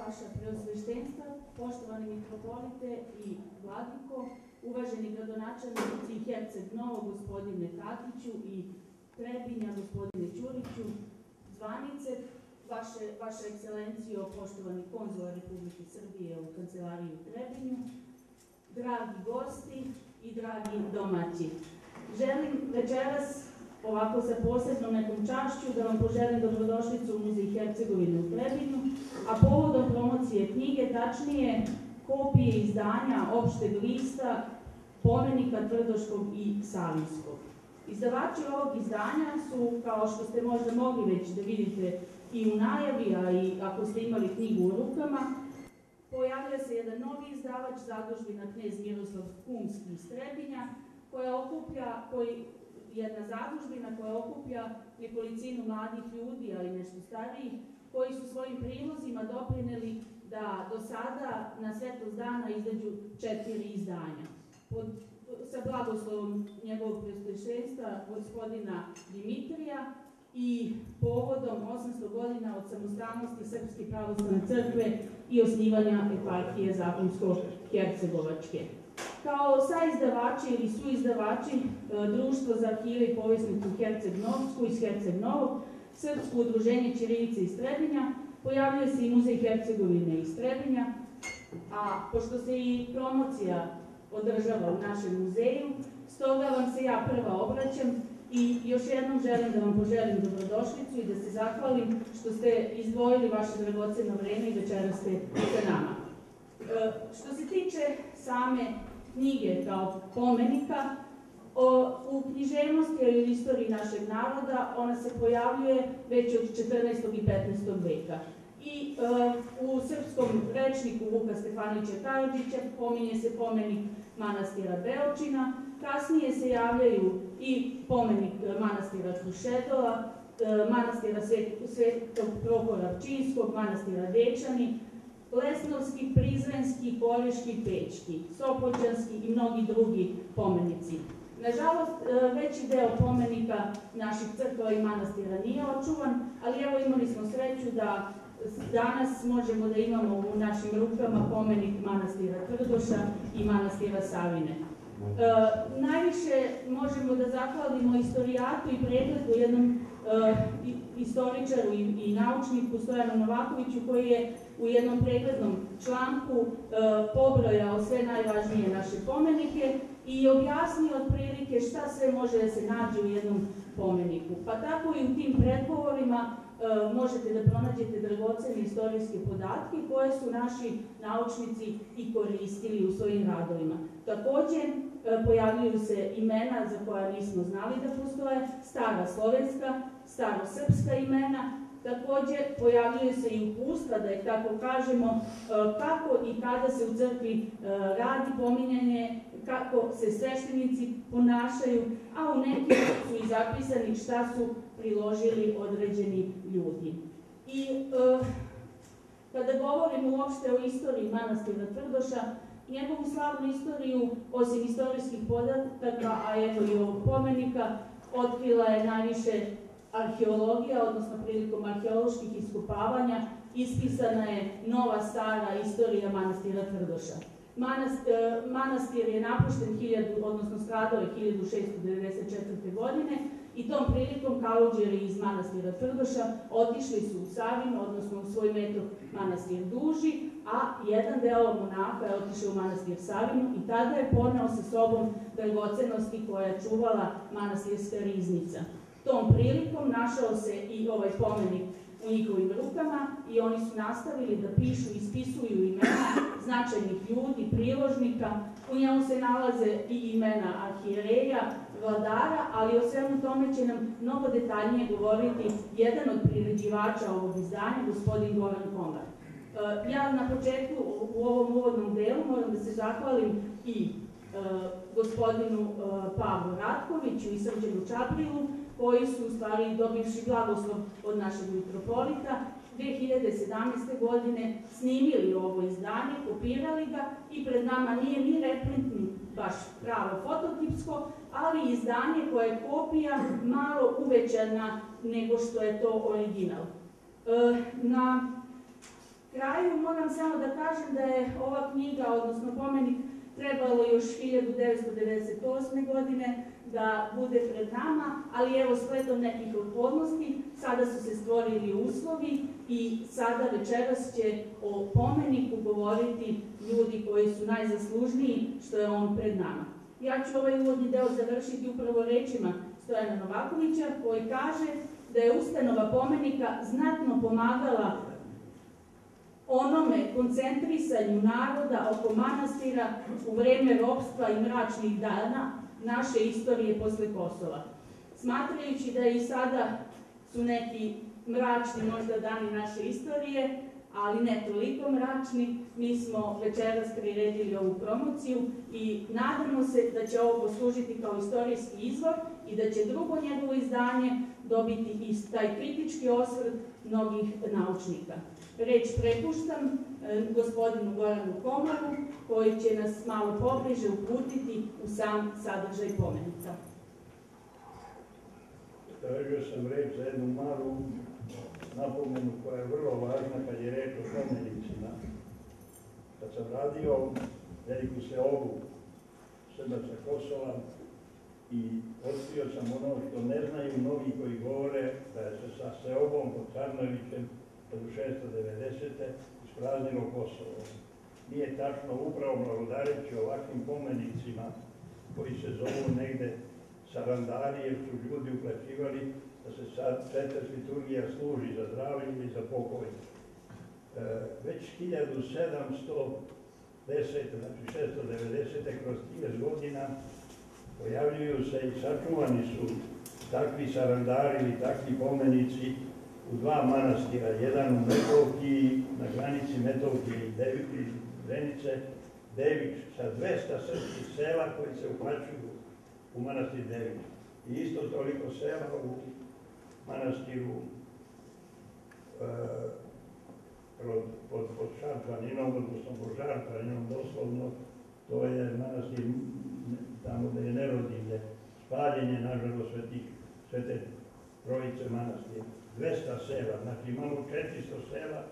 vaša preosveštenstva, poštovani mitropolite i vladiko, uvaženi gradonačelnici Herceg Novog, gospodine Katiću, i Trebinja, gospodine Ćuriću, zvanice, vaša ekscelencijo, poštovani konzular Republike Srbije u kancelariji u Trebinju, dragi gosti i dragi domaći. Želim večeras, ovako sa posebnom nekom čašću, da vam poželim dobrodošlicu u Muzej Hercegovine u Trebinju, a povodom promocije knjige, tačnije kopije izdanja opšteg lista Pomenika Tvrdoškog i Savinjskog. Izdavači ovog izdanja su, kao što ste možda mogli već da vidite i u najavi, a i ako ste imali knjigu u rukama, pojavlja se jedan novi izdavač, zadužbina knez Miroslav Kumski iz Trebinja, jedna zadužbina koja okuplja nekolicinu mladih ljudi, ali nešto starijih, koji su svojim prilozima doprineli da do sada na Svetost dana izađu 4 izdanja. Sa blagoslovom njegovog preosveštenstva gospodina Dimitrija i povodom 800 godina od samostalnosti Srpske pravoslavne crkve i osnivanja eparhije Zakonsko-Hercegovačke. Kao saizdavači ili suizdavači Društvo za arhive i povjesnicu Herceg-Novsku iz Herceg Novog, Srpsko udruženje ćirilice iz Trebinja, pojavljuje se i Muzej Hercegovine iz Trebinja, a pošto se i promocija održava u našem muzeju, stoga vam se ja prva obraćam i još jednom želim da vam poželim dobrodošlicu i da se zahvalim što ste izdvojili vaše dragoceno vreme i večeras ste sa nama. Što se tiče same knjige kao pomenika, u književnosti ili istoriji našeg naroda ona se pojavljuje već od 14. i 15. veka. I u srpskom rečniku Vuka Stefanovića Karadžića pominje se pomenik manastira Beočina, kasnije se javljaju i pomenik manastira Krušedova, manastira Svetog Prohora Pčinjskog, manastira Dečani, Lesnovski, Prizrenski, Kolješki, Pećki, Sopoćanski i mnogi drugi pomenici. Nažalost, veći deo pomenika naših crkva i manastira nije očuvan, ali evo imali smo sreću da danas možemo da imamo u našim rukama pomenik manastira Tvrdoša i manastira Savine. Najviše možemo da zahvalimo istorijatu i pregledu jednom istoričaru i naučniku Stojanu Novakoviću, koji je u jednom preglednom članku pobrojao sve najvažnije naše pomenike i objasnio otprilike šta sve može da se nađe u jednom pomeniku. Pa tako i u tim predgovorima možete da pronađete dragocene istorijske podatke koje su naši naučnici i koristili u svojim radovima. Takođe, pojavljuju se imena za koja nismo znali da postoje, stara slovenska, starosrpska imena, takođe pojavljuje se i upustva, da je tako kažemo, kako i kada se u crkvi radi pominjanje, kako se sveštenici ponašaju, a u nekim su i zapisani šta su priložili određeni ljudi. I kada govorimo uopšte o istoriji manastira Tvrdoša, njegovu slavnu istoriju, osim istorijskih podataka, a evo i ovog pomenika, otkrila je najviše arheologija, odnosno prilikom arheoloških iskopavanja, ispisana je nova stara istorija manastira Tvrdoša. Manastir je napušten, odnosno stradao je 1694. godine i tom prilikom kaluđeri iz manastira Tvrdoša otišli su u Savin, odnosno u svoj metok manastir Duži, a jedan deo monaha je otišao u manastir Savinu i tada je poneo sa sobom dragocenosti koja je čuvala manastirska riznica. Tom prilikom našao se i ovaj pomenik u njihovim rukama i oni su nastavili da pišu i ispisuju imena značajnih ljudi, priložnika. U njemu se nalaze i imena arhijereja, vladara, ali o svemu tome će nam mnogo detaljnije govoriti jedan od priređivača ovog izdanja, gospodin Goran Komar. Ja na početku u ovom uvodnom delu moram da se zahvalim i gospodinu Pavlu Ratkoviću i Srđanu Čabrilu, koji su u stvari dobivši blagoslov od našeg mitropolita 2017. godine snimili ovo izdanje, kopirali ga i pred nama nije ni reprintni baš pravo fototipsko, ali izdanje koje je kopija malo uvećana nego što je to original. Na kraju moram samo da kažem da je ova knjiga, odnosno pomenik, trebalo još 1998. godine da bude pred nama, ali evo slijedom nekih okolnosti sada su se stvorili uslovi i sada večeras će o pomeniku govoriti ljudi koji su najzaslužniji što je on pred nama. Ja ću ovaj uvodni deo završiti upravo rečima Stojana Novakovića koji kaže da je ustanova pomenika znatno pomagala onome koncentrisanju naroda oko manastira u vreme ropstva i mračnih dana naše istorije posle Kosova. Smatrajući da i sada su neki mračni možda dani naše istorije, ali ne toliko mračni, mi smo večeras priredili ovu promociju i nadamo se da će ovo poslužiti kao istorijski izvor i da će drugo njegovo izdanje dobiti i taj kritički osvrt mnogih naučnika. Reč prepuštam gospodinu Goranu Komaru, koji će nas malo pobliže uputiti u sam sadržaj pomenika. Tražio sam reč za jednu malu napomenu koja je vrlo važna kad je reč o pomenicima. Kad sam radio veliku seobu Srba sa Kosova i otkrio sam ono što ne znaju mnogi koji govore da je se sa seobom pod Carnovićem 1690. ispraznilo Kosovo. Nije tačno, upravo blagodareći ovakvim pomenicima koji se zovu negde sarandari, jer su ljudi uplaćivali da se sad četvrst liturgija služi za zdravlje ili za pokoj. Već 1710, znači 690. kroz 30 godina pojavljuju se i sačuvani su takvi sarandari ili takvi pomenici u dva manastira, jedan u Metovkiji, na granici Metovkije i Drenice, Dević, sa 200 srpskih sela koji se uplaćuju u manastir Dević. I isto toliko sela u manastiru pod Šarčaninom, odnosno pod Žarčaninom, doslovno, to je manastir tamo gde je Nerodilje, spaljenje, nažalost, sve te trojice manastira. 200 sela, znači imamo 400 sela,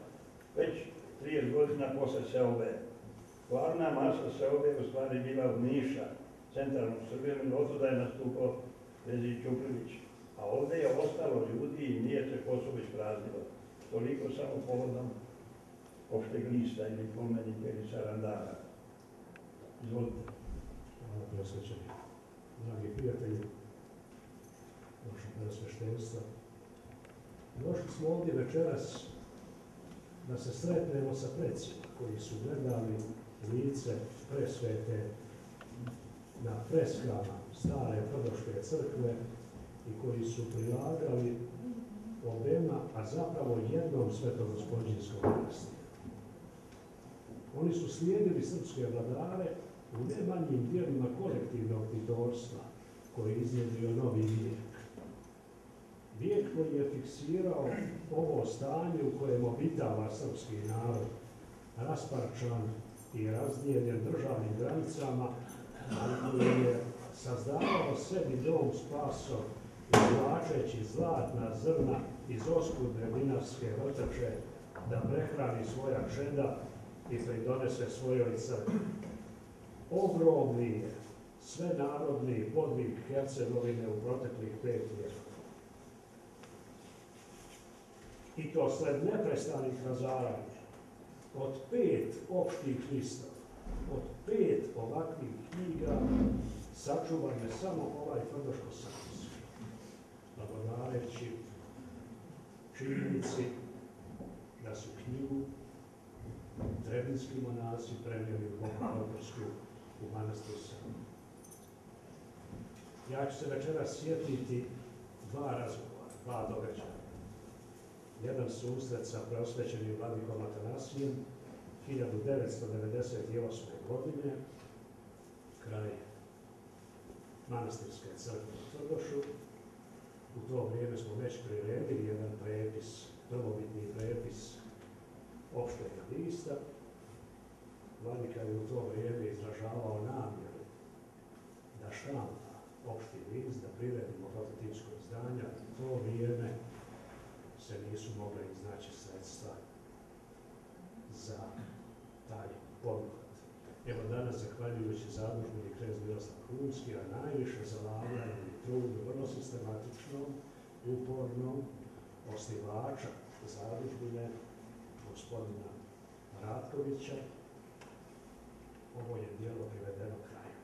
već 30 godina posle seobe. Glavna masa seobe je u stvari bila od Niša, centralnog Srbije, otuda je nastupao Vezir Ćuprilić. A ovde je ostalo ljudi i nije se Kosovo ispraznilo. Toliko samo povodom opšteg lista ili pomenika ili sarandara. Izvolite. Hvala preosvećeni. Dragi prijatelji, vaše preosveštenstva, došli smo ovdje večeras da se sretnemo sa precima koji su gledali lice presvete na freskama stare Prdoške crkve i koji su prilagali obema, a zapravo jednom svetogospodnjinskom manastiru. Oni su slijedili srpske vladare u ne manjim dijelima kolektivnog titorstva koji je iznjedrio novi vijek. Vijek koji je fiksirao ovo stanje u kojem obitava srpski narod, rasparčan i razdijeljen državnim granicama, ali koji je sazdavao sebi dom spaso izvlačeći zlatna zrna iz oskudne dinarske vrtače da prehrani svoja žeda i pridonese svojoj crkvi. Ogromni je svenarodni podvig Hercegovine u proteklih 5 vijekova. I to sled neprestanih razaranja, od 5 opštih listova, od 5 ovakvih knjiga, sačuvan je samo ovaj Prdoško-Savski, blagodareći činjenici da su knjigu trebinski monasi prenijeli u Bogopotorsku u manastiru Srema. Ja ću se večeras sjetiti 2 razgovora, 2 događaja. Jedan susret sa preosvećenim vladikom Atanasijem 1998. godine, kraj manastirske crkve u Trdošu. U to vrijeme smo već priredili jedan prepis, prvobitni prepis opšteg lista. Vladika je u to vrijeme izražavao namjeru da štampa opšti list, da priredimo prototimsko izdanja. U to vrijeme se nisu mogle iznaći sredstva poduhvat. Evo danas, zahvaljujući zadužbini knez Miroslav Krunski, a najviše zalaganju i trudu, vrlo sistematičnom, upornom, osnivača zadužbine, gospodina Ratkovića, ovo je djelo privedeno kraju.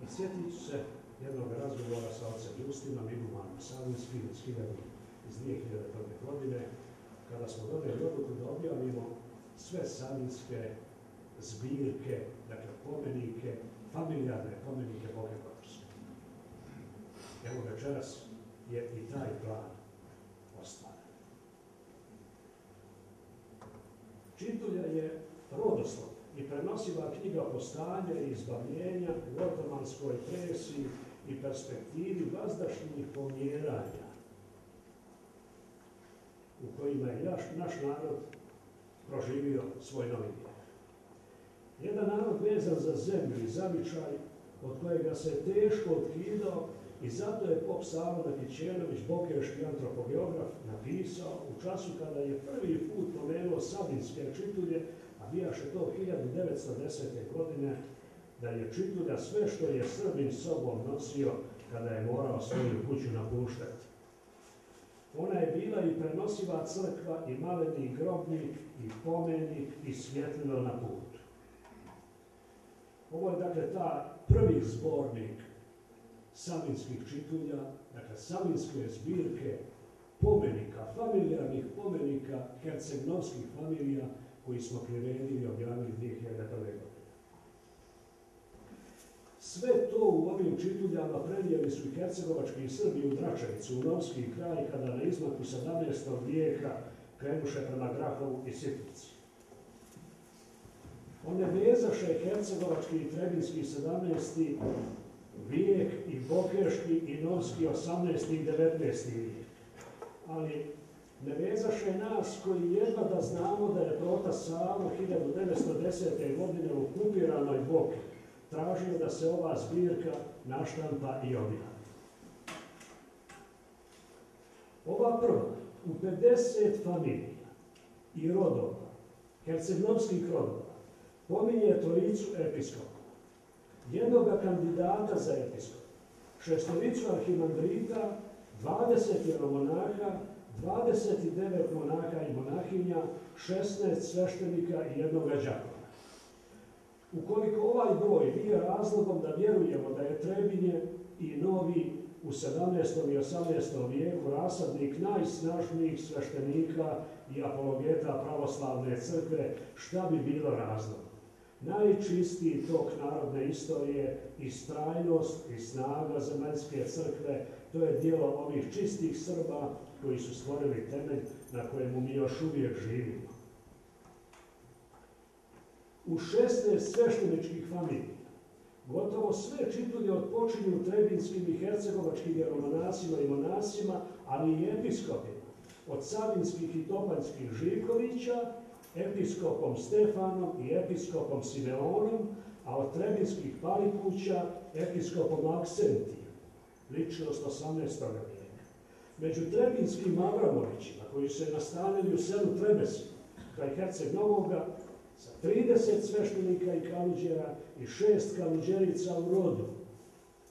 I sjetit ću se jednog razgovora sa ocem Justinom Igumanom Savinskim iz 2001. godine, kada smo donijeli odluku da objavimo sve savinske zbirke, dakle pomenike, familijarne pomenike Boke Kotorske. Evo večeras je i taj plan ostvaren. Čitulja je rodoslov i prenosiva knjiga postanja i izbavljenja u otomanskoj presiji i perspektivi vazdašnjih pomjeranja u kojima je naš narod proživio svoj novi vijek. Jedan narod vezan za zemlju i zavičaj od kojega se teško otkidao i zato je pop Savo Nakićenović, bokeški antropogeograf, napisao u času kada je prvi put pomenuo savinske čitulje, a bijaše to 1910. godine, da je čitulja sve što je Srbin sobom nosio kada je morao svoju kuću napuštati. Ona je bila i prenosiva crkva i maleni grobnik i pomenik i svjetlilo na putu. Ovo je dakle ta prvi zbornik savinskih čitulja, dakle savinske zbirke pomenika, familijarnih pomenika hercegnovskih familija koji smo priredili i objavili 2001. godine. Sve to u ovim čituljama prenijeli su i hercegovački i Srbi u Dračevicu, u Novski kraj, kada na izmaku 17. vijeka krenuše prema Grahovu i Sitnici. One vezaše hercegovački i trebinski 17. vijek i bokeški i novski 18. i 19. vijek. Ali ne vezaše nas koji jedva da znamo da je prota Savo 1910. godine u okupiranoj Boki tražio da se ova zbirka naštampa i objavi. Ova prva u 50 familija i rodova, hercegnovskih rodova, pominje trojicu episkopa, jednoga kandidata za episkopa, šestoricu arhimandrita, 20 jeromonaha, 29 monaha i monahinja, 16 sveštenika i jednoga đakona. Ukoliko ovaj broj nije razlogom da vjerujemo da je Trebinje i Novi u 17. i 18. vijeku rasadnik najsnažnijih sveštenika i apologeta pravoslavne crkve, šta bi bilo razlog? Najčistiji tok narodne istorije i strajnost i snaga zemaljske crkve, to je djelo ovih čistih Srba koji su stvorili temelj na kojemu mi još uvijek živimo. U 16 svešteničkih familija gotovo sve čitulje odpočinju trebinskim i hercegovačkim jeromonasima i monasima, ali i episkopima, od savinskih i topanjskih Živkovića, episkopom Stefanom i episkopom Simeonom, a od trebinskih Palikuća episkopom Aksentijom, ličnost 18. vijeka. Među trebinskim Avramovićima, koji su se nastanili u selu Trebesi, kraj Herceg Novoga, sa 30 sveštenika i kaluđera i 6 kaluđerica u rodu,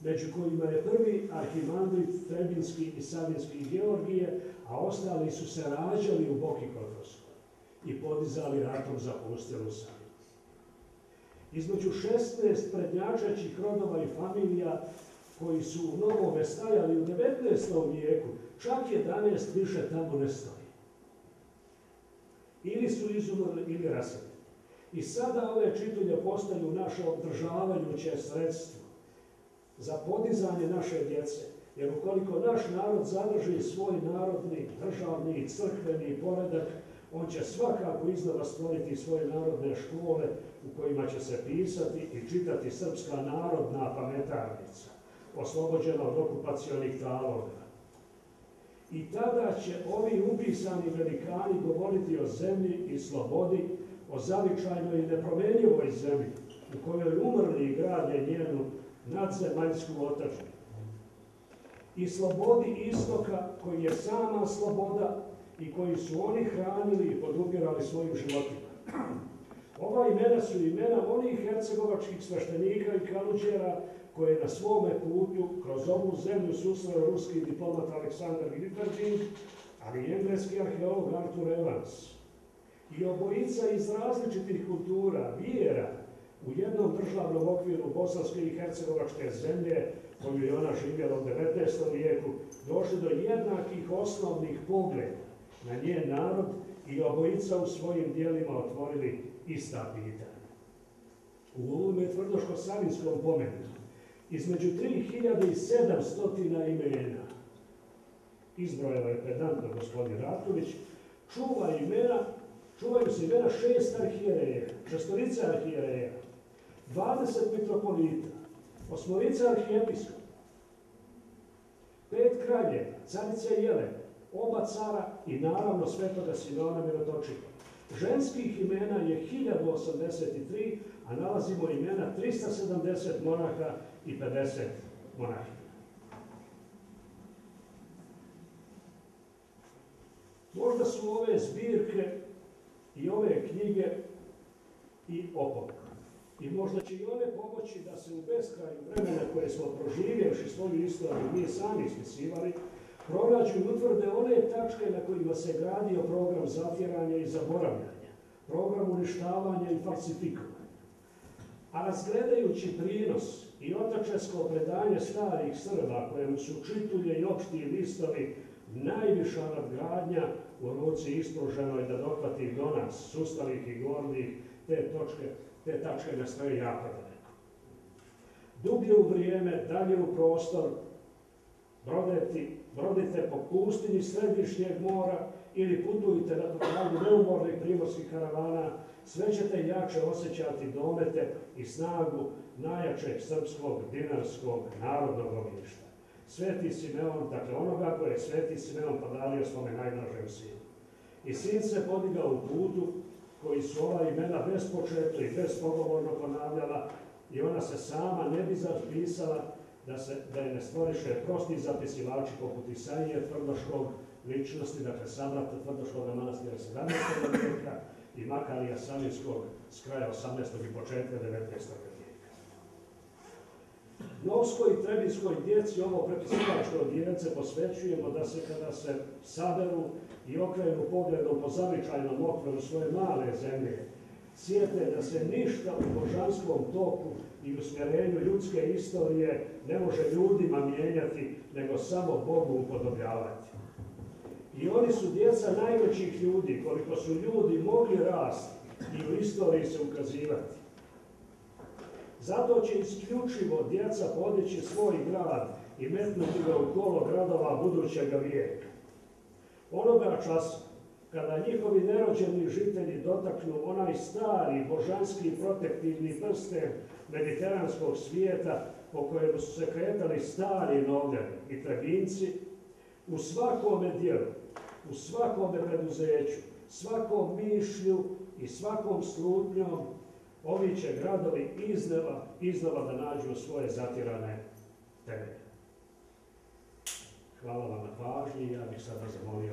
među kojima je prvi arhimandrit trebinski i savinski Georgije, a ostali su se rađali u Boki Kotorskoj i podizali ratom zapustilu Savinu. Između 16 prednjačećih rodova i familija koji su u Novome stajali u 19. vijeku, čak 11 više tamo ne stoji. Ili su izumrli ili raseljeni. I sada ove čitulje postaju naše održavajuće sredstvo za podizanje naše djece. Jer ukoliko naš narod zadrži svoj narodni, državni i crkveni poredak, on će svakako iznova stvoriti svoje narodne škole u kojima će se pisati i čitati srpska narodna pametarnica, oslobođena od okupacionih taloga. I tada će ovi upisani velikani govoriti o zemlji i slobodi, o zavičajnoj i nepromenjivoj zemlji u kojoj umrli grade njenu nadzemaljsku otadžbinu. I slobodi istoka koji je sama sloboda i koji su oni hranili i podupirali svojim životima. Ova imena su imena onih hercegovačkih sveštenika i kaluđera koje je na svome putu kroz ovu zemlju susreo ruski diplomat Aleksandar Griperding, ali i engleski arheolog Arthur Evans. I obojica iz različitih kultura, vjera, u jednom državnom okviru bosanske i hercegovačke zemlje, koju je ona živjela u 19. vijeku, došli do jednakih osnovnih pogleda na njen narod i obojica u svojim dijelima otvorili ista pitanja. U ovome tvrdoško-savinskom pomenu između 3700 imena, izbrojao je pedantno gospodin Ratović, čuvaju se imena 6 arhijereja, 6 arhijereja, 20 mitropolita, 8 arhijepiskopa, 5 kraljeva, carice Jelene, oba cara i naravno svetoga Sinona Mirotočika. Ženskih imena je 1083, a nalazimo imena 370 monaha i 50 monahija. Možda su ove zbirke i ove knjige i oporuka. I možda će i one pomoći da se u beskraju vremena koje smo proživjevši svoju istoriju, mi sami ispisivali, pronađu i utvrde one tačke na kojima se gradio program zatjeranja i zaboravljanja, program uništavanja i falsifikovanja. A razgledajući prinos i otačesko predanje starih Srba, kojemu su čitulje i opšti listovi najviša nadgradnja u ruci ispruženoj da dohvati do nas, sustalih i gordih, te tačke ne stoje jako daleko. Dublje u vrijeme, dalje u prostor, brodite po pustinji središnjeg mora ili putujte na tragu neumornih primorskih karavana, sve ćete jače osjećati domete i snagu najjačeg srpskog, dinarskog, narodnog ognjišta. Sveti Simeon, dakle onoga koje je Sveti Simeon podario svome najdražem sinu. I sin se podigao u putu koji su ova imena bespočetno i bespogovorno ponavljala i ona se sama ne bi zapisala da je ne stvoriše prosti zapisivači poput Isaije Tvrdoškog ličnosti, dakle sabrata Tvrdoškoga manastira 17. vijeka i Makarija Savinskog s kraja 18. i početka 19. vijeka. Novskoj i Trebinskoj djeci ovo prepisivačko djelce posvećujemo da se kada se saberu i okrenu pogledom po zavičajnom okviru svoje male zemlje, sjete da se ništa u božanskom toku i usmjerenju ljudske istorije ne može ljudima mijenjati, nego samo Bogu upodobljavati. I oni su djeca najvećih ljudi, koliko su ljudi mogli rasti i u istoriji se ukazivati. Zato će isključivo djeca podići svoj grad i metnuti ga u kolo gradova budućega vijeka. Onoga časa, kada njihovi nerođeni žitelji dotaknu onaj stari, božanski, protektivni prsten mediteranskog svijeta po kojemu su se kretali stari Novljani i Trebinci, u svakome dijelu, u svakome preduzeću, svakom mišlju i svakom slutnjom, ovi će gradovi iznova da nađu svoje zatirane temelje. Hvala vam na pažnji, ja bih sada zamolio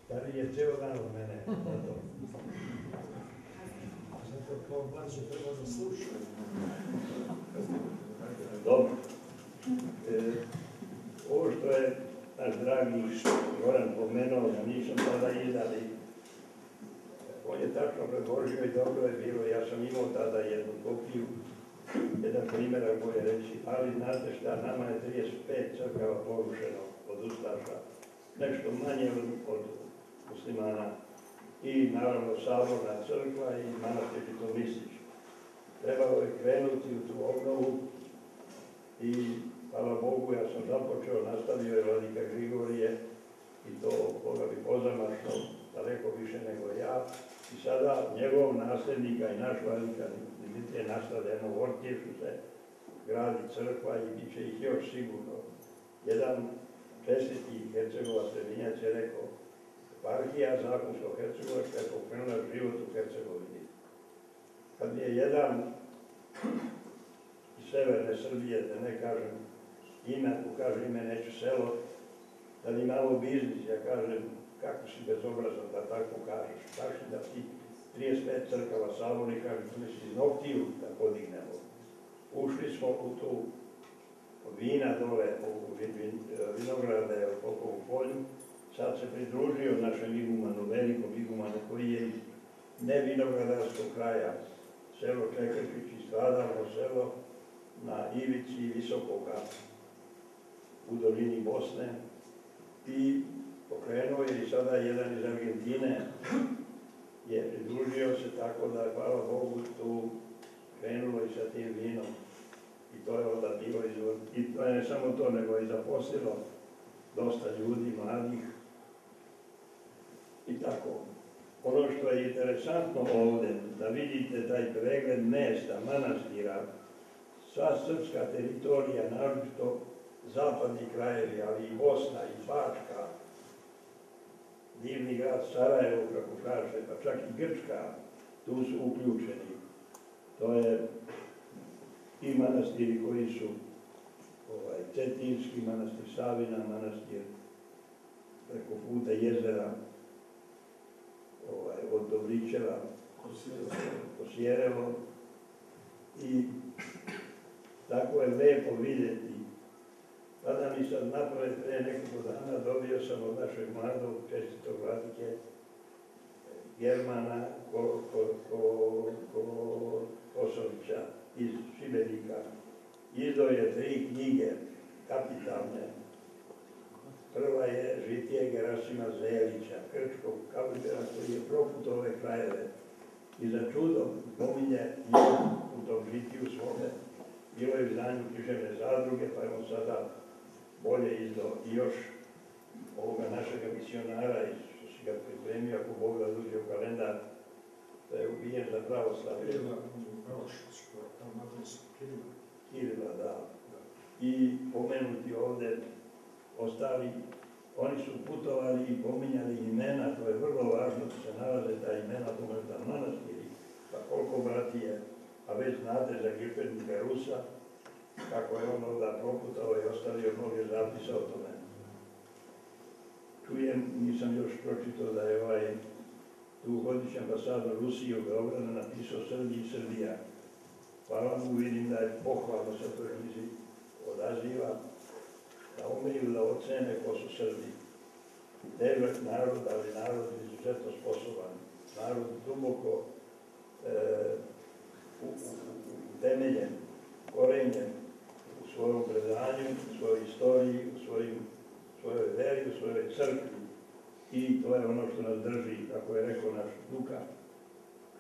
Stari je cijelo dan od mene. Zato kao mlađe treba da sluša. Dobro. Ovo što je naš dragi Goran pomenuo, da nisam tada izdali, on je tačno predložio i dobro je bilo. Ja sam imao tada jednu kopiju, jedan primjerak koji je reći, ali znate šta, nama je 35 crkava porušeno od ustaša, nešto manje od muslimana i naravno saborna crkva i manastir Titomistić. Trebalo je krenuti u tu obnovu i hvala Bogu, ja sam započeo, nastavio je vladika Grigorije i to koga bi pozamašno daleko više nego ja. I sada njegov nasljednika i naš vladika Dimitrije nastavljeno u Ortješu se gradi crkva i bit će ih još sigurno. Jedan čestiti Hercegovac Sredinjac je rekao, eparhija zakonsko-hercegovačka je pokrenula život u Hercegovini. kad mi je jedan iz severne Srbije, da ne kažem ime, ako kaže ime neću selo, da li imamo biznis, ja kažem, kako si bezobrazan da tako kažeš, kaži da ti 35 crkava Savoni, kažem, mi si noktiju da podignemo. Ušli smo u tu vina dole, u vinograde u Popovu polju, sad se pridružio našem igumanu, velikom igumanu, koji je iz ne vinogradarskog kraja, selo Čekrčić, stradalno selo na ivici Visokoga u dolini Bosne, i pokrenuo je i sada jedan iz Argentine je pridružio se, tako da je, hvala Bogu, tu krenulo i sa tim vinom. I to je onda bilo izvor. I to je ne samo to, nego je zaposlilo dosta ljudi, mladih i tako. Ono što je interesantno ovdje, da vidite taj pregled mesta, manastira, sva srpska teritorija, naročito zapadni krajevi, ali i Bosna, i Bačka, divni grad Sarajevo, kako kaže, pa čak i Grčka, tu su uključeni. To je i manastiri koji su Cetinski, manastir Savina, manastir preko puta jezera, od Dobrićeva, Kosjerevo. I tako je lepo vidjeti. Tada mi sad naprave pre nekoliko dana dobio sam od našeg mladog čestitog vladike Germana Kosovića iz Šibenika. Izdao je 3 knjige kapitalne. Prva je Žitije Gerasima Zelića, krčkog kaubojera koji je proput ove krajeve. I za čudo pominje u tom žitiju svome. Bilo je u izdanju književne zadruge, pa je on sada bolje izdao i još ovoga našega misionara, što si ga pripremio, ako Bog da uđe u kalendar, da je ubijen za pravoslavlje. Kirila, da. I pomenuti ovdje ostali, oni su putovali i pominjali imena, to je vrlo važno da se nalaze ta imena pomenuta manastiri, pa koliko bratije, a već znate za Gifernika Rusa, kako je on onda proputao i ostavio mnoge zapisa o tome. Čujem, nisam još pročitao da je dugogodišnji ambasador Rusije u Beogradu napisao Srbi i Srbija. Hvala mu, vidim da je pohvalno se toj knjizi odaziva, da umeju da ocene ko su Srbi. Težak narod, ali narod izuzetno sposoban. Narod duboko utemeljen, korenjen u svojom predanju, u svojoj istoriji, u svojoj veri, u svojoj crkvi. I to je ono što nas drži, kako je rekao naš Duka,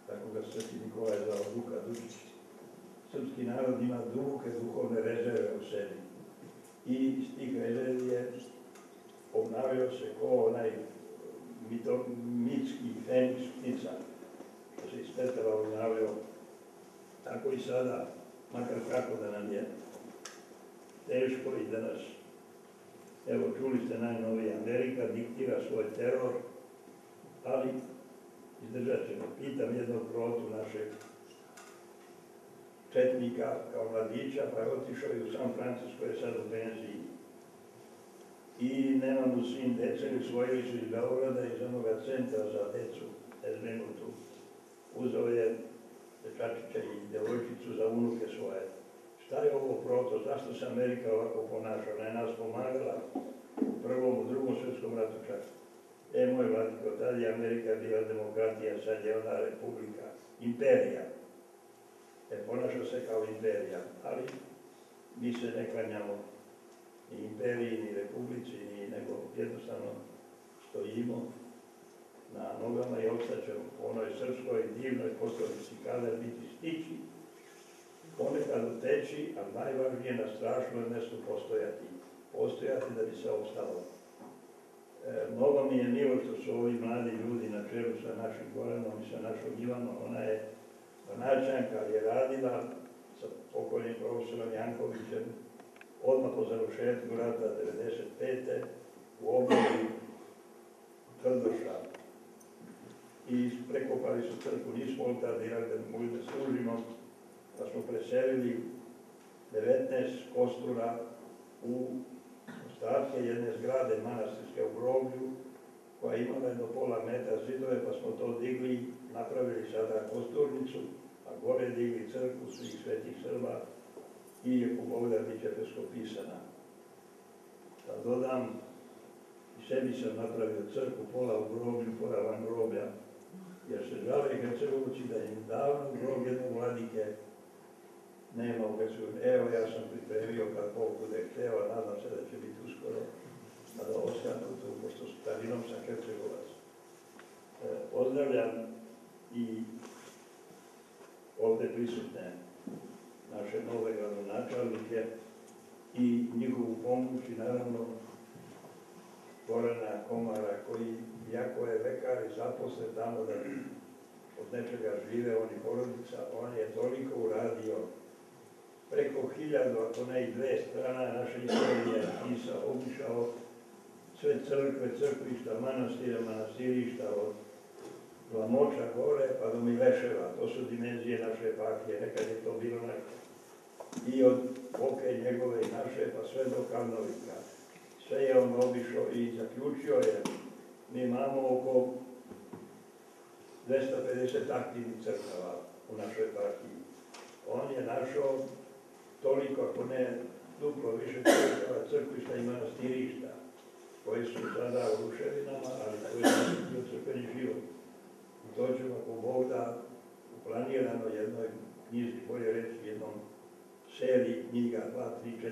tako ga Sveti Nikolaj zvao Duka Dučić. Srpski narod ima duboke duhovne rezerve u sebi. I iz tih rezervi je obnavio se ko onaj mitski feniks ptica, što se iz pepela obnavio. Tako i sada, makar kako da nam je teško i da nas, evo čuli ste najnovije, Amerika diktira svoj teror, ali izdržat ćemo. Pitam jednog protu našeg četnika kao mladića, pa je otišao i u San Francisco, je sad u penziji. I nema mu sin dece, usvojili su iz Beograda, iz onoga centra za decu, nezbrinutu. Uzeo je dečačića i devojčicu za unuke svoje. Šta je ovo proto? Zašto se Amerika ovako ponaša? Ona je nas pomagala u Prvom, u Drugom svjetskom ratu čak. Moj vladiko, tada je Amerika bila demokratija, sad je ona republika, imperija. Ponaša se kao imperija, ali mi se ne klanjamo ni imperiji, ni republici, nego jednostavno stojimo na nogama i opstaćemo u onoj srpskoj divnoj poslovici kada biti stići, ponekad uteći, a najvažnije na strašnoj mjestu postojati. Postojati da bi se opstalo. Mnogo mi je milo što su ovi mladi ljudi na čelu sa našim Goranom i sa našom Ivanom. Ona je donačanka, je radila sa pokojnim profesorom Jankovićem odmah po završetku rata 1995. u obnovi Trdoša. i prekopali su crkvu, nismo oltar dirali da bi mogli da služimo, pa smo preselili 19 kostura u ostatke jedne zgrade manastirske u groblju, koja je imala jedno pola metra zidove, pa smo to digli, napravili sada kosturnicu, a gore digli crkvu svih svetih Srba i ako Bog da bit će peskopisana. Da dodam, i sebi sam napravio crkvu, pola u groblju, pola van groblja, jer se žale Hercegovci da im davno grob jednog vladike nema u Hercegovini. Evo, ja sam pripremio kad Bog bude hteo, nadam se da će biti uskoro, da ostanu tu, pošto starinom sam Hercegovac. Pozdravljam i ovdje prisutne naše nove gradonačelnike i njihovu pomoć i naravno Gorana Komara koji, iako je lekar i zaposlen tamo da od nečega žive, on i porodica, on je toliko uradio, preko 1000, ako ne i 2 strana naše istorije pisao, obišao sve crkve, crkvišta, manastire, manastirišta, od Glamoča gore pa do Mileševa, to su dimenzije naše eparhije, nekad je to bilo neko. I od Boke njegove i naše pa sve do Karnovika. Sve je on obišao i zaključio je, mi imamo oko 250 aktivnih crkava u našoj eparhiji. On je našao toliko, ako ne duplo više crkava, crkvišta i manastirišta, koji su sada u ruševinama, ali koji su bio crkveni život. I to ću, ako Bog da, u planiranoj jednoj knjizi, bolje reći jednom seriji knjiga, 2, 3, 4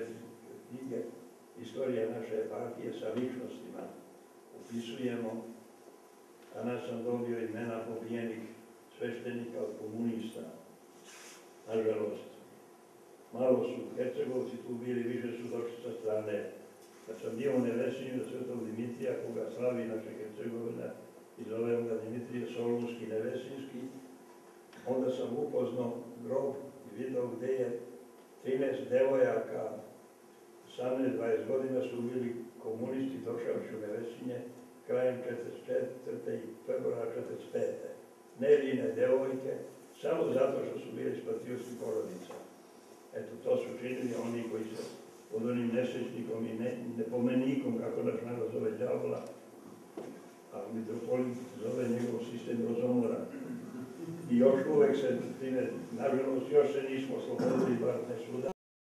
knjige, istorija naše eparhije sa ličnostima upisujemo. Danas sam dobio imena pobijenih sveštenika od komunista. Nažalost, malo su Hercegovci tu bili, više su došli sa strane. Kad sam bio u Nevesinju od Svetog Dimitrija, koga slavi naša Hercegovina, i zovemo ga Dimitrije Solunski Nevesinski, onda sam upoznao grob i vidio gde je 13 devojaka, 18-20 godina su bili komunisti došavši u Nevesinje krajem 44. i februara 45. Nevine devojke, samo zato što su bili iz patriotskih porodica. Eto, to su činili oni koji se pod onim nesrećnikom i nepomenikom, kako naš narod zove đavola, a mitropolit zove njegov sistem rozomora. I još uvek se time, nažalost, još se nismo oslobodili, bar ne svuda.